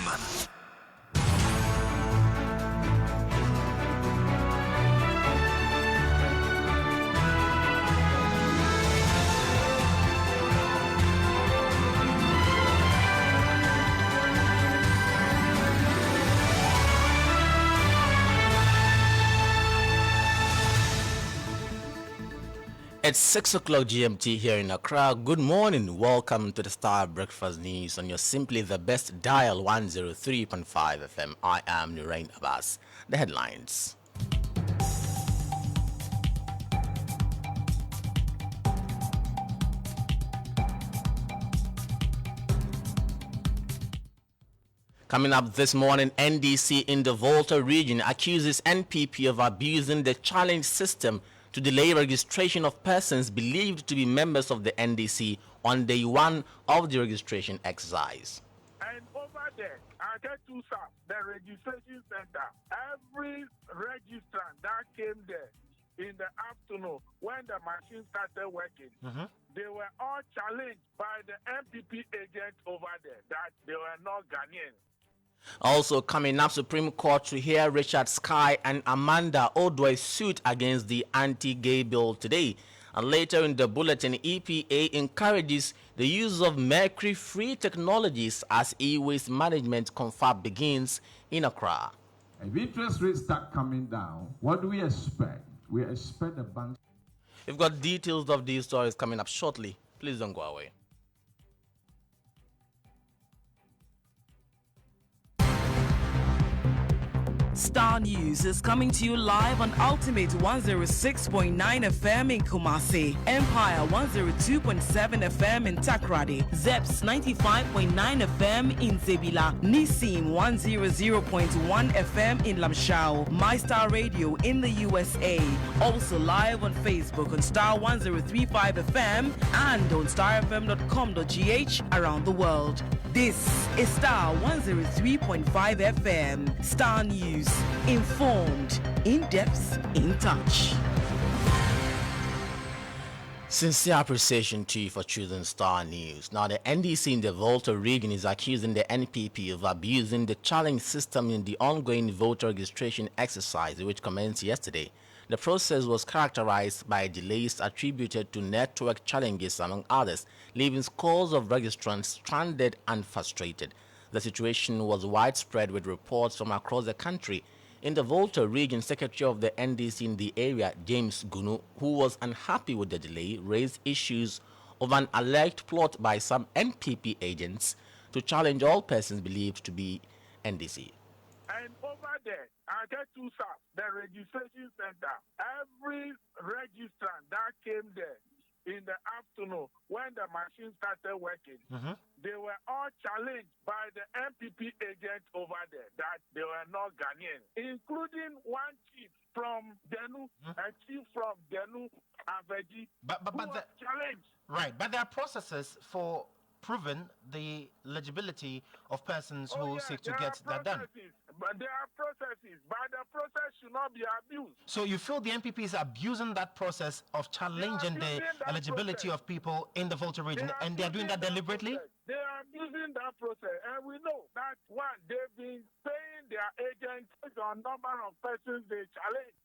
FM. It's 6 o'clock GMT here in Accra. Good morning. Welcome to the Starr Breakfast News on your Simply the Best dial 103.5 FM. I am Nurein Abass. The headlines. Coming up this morning, NDC in the Volta region accuses NPP of abusing the challenge system to delay registration of persons believed to be members of the NDC on day one of the registration exercise. And over there, I get to the registration center. Every registrant that came there in the afternoon when the machine started working, they were all challenged by the NPP agent over there that they were not Ghanaian. Also coming up, Supreme Court to hear Richard Sky and Amanda Odway's suit against the anti-gay bill today. And later in the bulletin, EPA encourages the use of mercury-free technologies as e-waste management confab begins in Accra. If interest rates start coming down, what do we expect? We expect the banks. We've got details of these stories coming up shortly. Please don't go away. Starr News is coming to you live on Ultimate 106.9 FM in Kumasi, Empire 102.7 FM in Takrady, Zeps 95.9 FM in Zebila, Nissim 100.1 FM in Lamshao, MyStar Radio in the USA. Also live on Facebook on Starr 103.5 FM and on starfm.com.gh around the world. This is Starr 103.5 FM. Starr News. Informed, in depth, in touch. Sincere appreciation to you for choosing Starr News. Now, the NDC in the Volta region is accusing the NPP of abusing the challenge system in the ongoing voter registration exercise, which commenced yesterday. The process was characterized by delays attributed to network challenges, among others, leaving scores of registrants stranded and frustrated. The situation was widespread with reports from across the country. In the Volta region, Secretary of the NDC in the area, James Gunu, who was unhappy with the delay, raised issues of an alleged plot by some NPP agents to challenge all persons believed to be NDC. And over there, I get to the registration center. Every registrant that came there in the afternoon when the machine started working, they were all challenged by the NPP agent over there that they were not Ghanaian, including one chief from Denu, a chief from Denu, Aveji, but was challenged. Right, but there are processes for proving the legibility of persons who seek to get that done. But there are processes, but the process should not be abused. So you feel the NPP is abusing that process of challenging the eligibility of people in the Volta region, and they are doing that deliberately? They are abusing that process, and we know that one, they've been paying their agents on number of persons they challenge.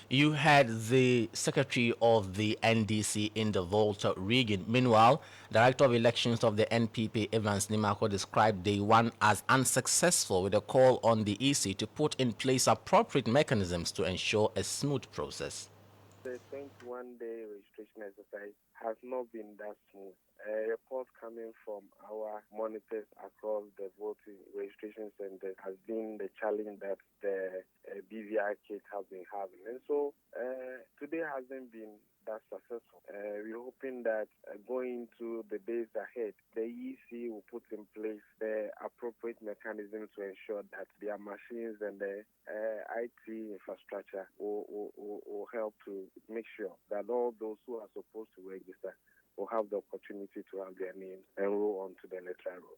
You had the Secretary of the NDC in the Volta region. Meanwhile, Director of Elections of the NPP, Evans Nimako, described day one as unsuccessful with a call on the EC to put in place appropriate mechanisms to ensure a smooth process. The 21-day registration exercise has not been that smooth. Reports coming from our monitors across the voting registration center has been the challenge that the BVI kids have been having. And so today hasn't been that successful. We're hoping that going to the days ahead, the EC will put in place the appropriate mechanism to ensure that their machines and the IT infrastructure will help to make sure that all those who are supposed to register will have the opportunity to have their names enroll onto the electoral roll.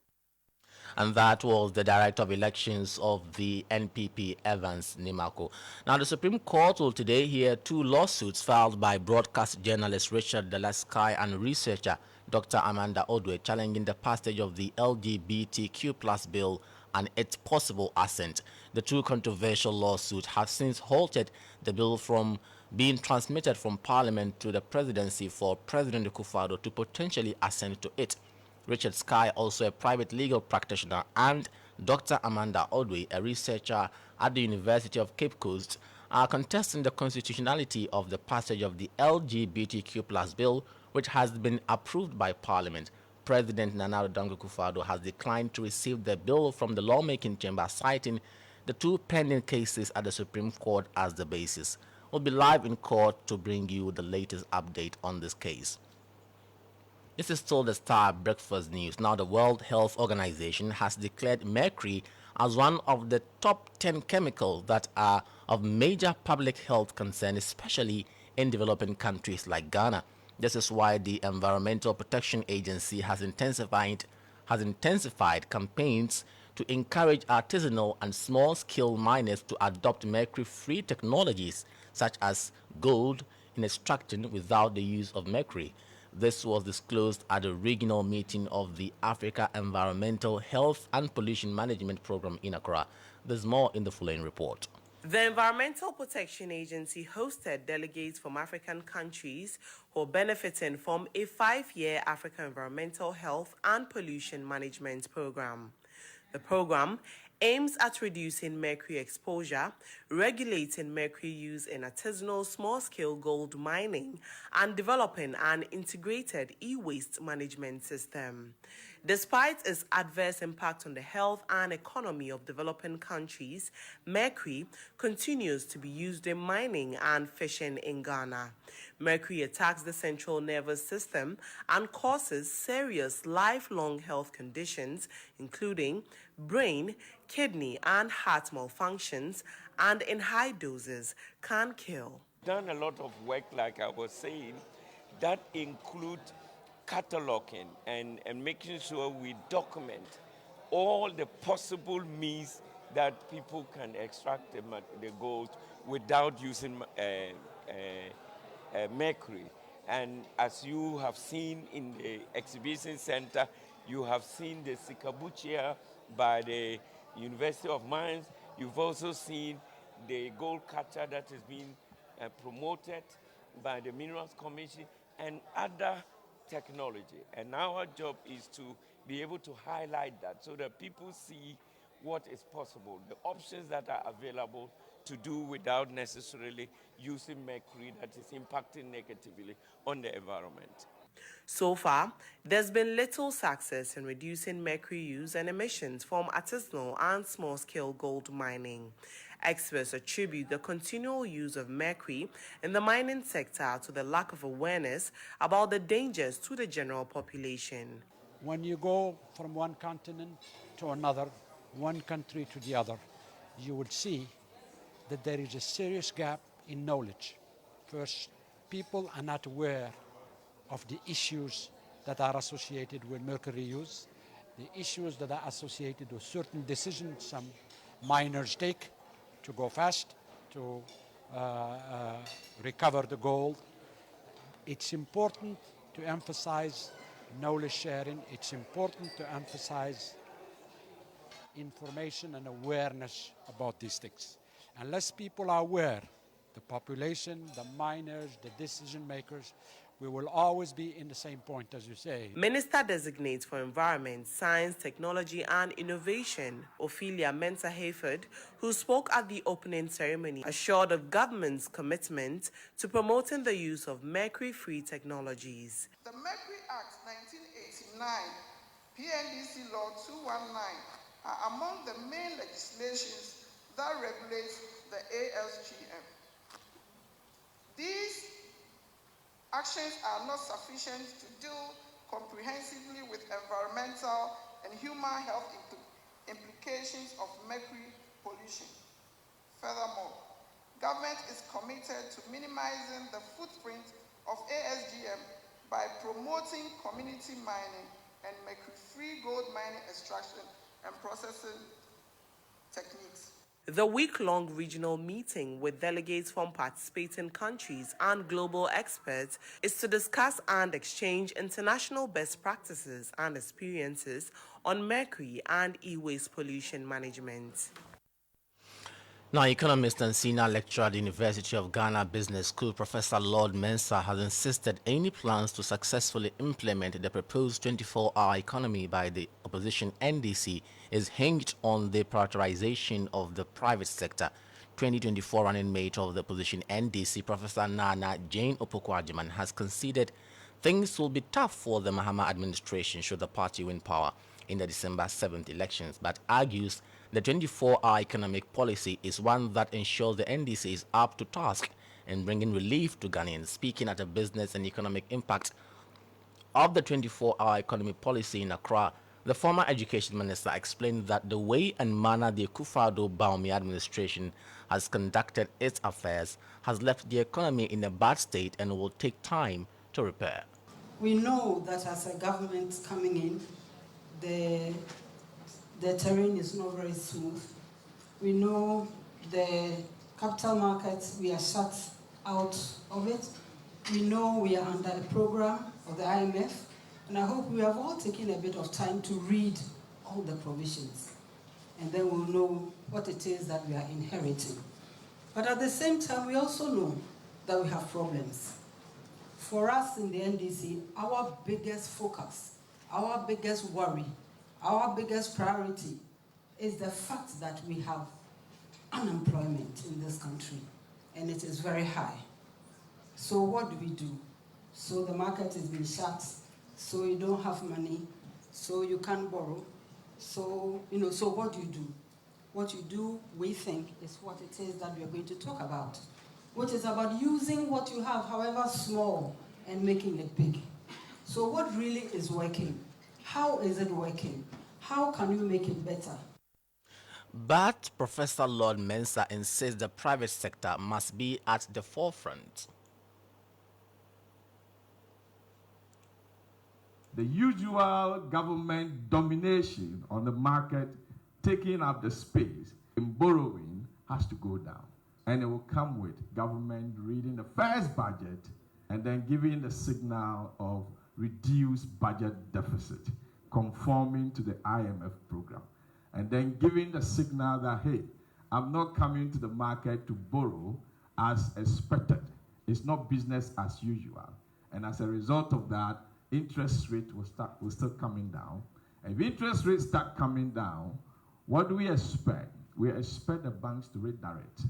And that was the Director of Elections of the NPP, Evans Nimako. Now, the Supreme Court will today hear two lawsuits filed by broadcast journalist Richard Sky and researcher Dr. Amanda Odwe challenging the passage of the LGBTQ plus bill and its possible assent. The two controversial lawsuits have since halted the bill from being transmitted from Parliament to the presidency for President Akufo-Addo to potentially assent to it. Richard Sky, also a private legal practitioner, and Dr. Amanda Odwe, a researcher at the University of Cape Coast, are contesting the constitutionality of the passage of the LGBTQ plus bill, which has been approved by Parliament. President Nana Addo Akufo-Addo has declined to receive the bill from the lawmaking chamber, citing the two pending cases at the Supreme Court as the basis. We'll be live in court to bring you the latest update on this case. This is still the Starr Breakfast News. Now, the World Health Organization has declared mercury as one of the top 10 chemicals that are of major public health concern, especially in developing countries like Ghana. This is why the Environmental Protection Agency has intensified campaigns to encourage artisanal and small-scale miners to adopt mercury-free technologies such as gold in extraction without the use of mercury. This was disclosed at a regional meeting of the Africa Environmental Health and Pollution Management Program in Accra. There's more in the following report. The Environmental Protection Agency hosted delegates from African countries who are benefiting from a 5-year Africa Environmental Health and Pollution Management Program. The program aims at reducing mercury exposure, regulating mercury use in artisanal small-scale gold mining, and developing an integrated e-waste management system. Despite its adverse impact on the health and economy of developing countries, mercury continues to be used in mining and fishing in Ghana. Mercury attacks the central nervous system and causes serious lifelong health conditions, including brain, kidney, and heart malfunctions, and in high doses can kill. Done a lot of work, like I was saying, that include cataloging and making sure we document all the possible means that people can extract the gold without using mercury. And as you have seen in the exhibition center, you have seen the Sikabuchia by the University of Mines. You've also seen the gold catcher that is being promoted by the Minerals Commission and other technology. And our job is to be able to highlight that so that people see what is possible, the options that are available to do without necessarily using mercury that is impacting negatively on the environment. So far, there's been little success in reducing mercury use and emissions from artisanal and small-scale gold mining. Experts attribute the continual use of mercury in the mining sector to the lack of awareness about the dangers to the general population. When you go from one continent to another, one country to the other, you would see that there is a serious gap in knowledge. First, people are not aware of the issues that are associated with mercury use, the issues that are associated with certain decisions some miners take to go fast, to recover the gold. It's important to emphasize knowledge sharing. It's important to emphasize information and awareness about these things. Unless people are aware, the population, the miners, the decision makers, we will always be in the same point, as you say. Minister Designate for Environment, Science, Technology and Innovation, Ophelia Mensah-Hayford, who spoke at the opening ceremony, assured of government's commitment to promoting the use of mercury-free technologies. The Mercury Act 1989, PNDC Law 219 are among the main legislations that regulates the ASGM. These actions are not sufficient to deal comprehensively with environmental and human health implications of mercury pollution. Furthermore, government is committed to minimizing the footprint of ASGM by promoting community mining and mercury-free gold mining extraction and processing techniques. The week-long regional meeting with delegates from participating countries and global experts is to discuss and exchange international best practices and experiences on mercury and e-waste pollution management. Now, economist and senior lecturer at the University of Ghana Business School, Professor Lord Mensah, has insisted any plans to successfully implement the proposed 24-hour economy by the opposition NDC is hinged on the prioritization of the private sector. 2024 running mate of the opposition NDC, Professor Nana Jane Opoku-Agyeman, has conceded things will be tough for the Mahama administration should the party win power in the December 7th elections, but argues the 24-hour economic policy is one that ensures the NDC is up to task in bringing relief to Ghanaians. Speaking at a business and economic impact of the 24-hour economic policy in Accra, the former education minister explained that the way and manner the Akufo-Addo-Bawumia administration has conducted its affairs has left the economy in a bad state and will take time to repair. We know that as a government coming in, the terrain is not very smooth. We know the capital markets, we are shut out of it. We know we are under a program of the IMF, and I hope we have all taken a bit of time to read all the provisions, and then we'll know what it is that we are inheriting. But at the same time, we also know that we have problems. For us in the NDC, our biggest focus, our biggest worry, our biggest priority is the fact that we have unemployment in this country, and it is very high. So what do we do? So the market has been shut, so you don't have money, so you can't borrow. So, so what do you do? What you do, we think, is what it is that we are going to talk about, which is about using what you have, however small, and making it big. So what really is working? How is it working? How can you make it better? But Professor Lord Mensah insists the private sector must be at the forefront. The usual government domination on the market, taking up the space in borrowing, has to go down. And it will come with government reading the first budget and then giving the signal of reduced budget deficit, conforming to the IMF program, and then giving the signal that, hey, I'm not coming to the market to borrow as expected. It's not business as usual. And as a result of that, interest rate will start coming down. And if interest rates start coming down, what do we expect? We expect the banks to redirect,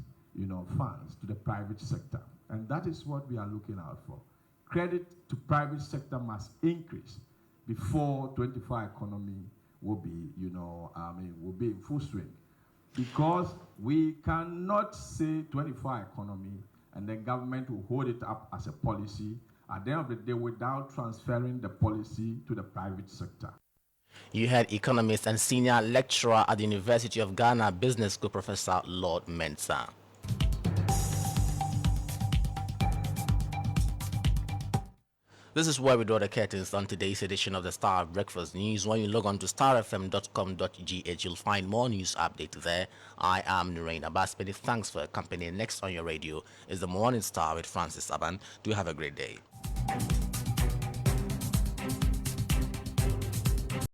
funds to the private sector. And that is what we are looking out for. Credit to private sector must increase before 24 economy will be, will be in full swing. Because we cannot say 24 economy and the government will hold it up as a policy at the end of the day without transferring the policy to the private sector. You heard economist and senior lecturer at the University of Ghana Business School, Professor Lord Mensah. This is where we draw the curtains on today's edition of the Star Breakfast News. When you log on to starfm.com.gh, you'll find more news updates there. I am Nurein Abass. Many thanks for accompanying. Next on your radio is the Morning Star with Francis Aban. Do have a great day.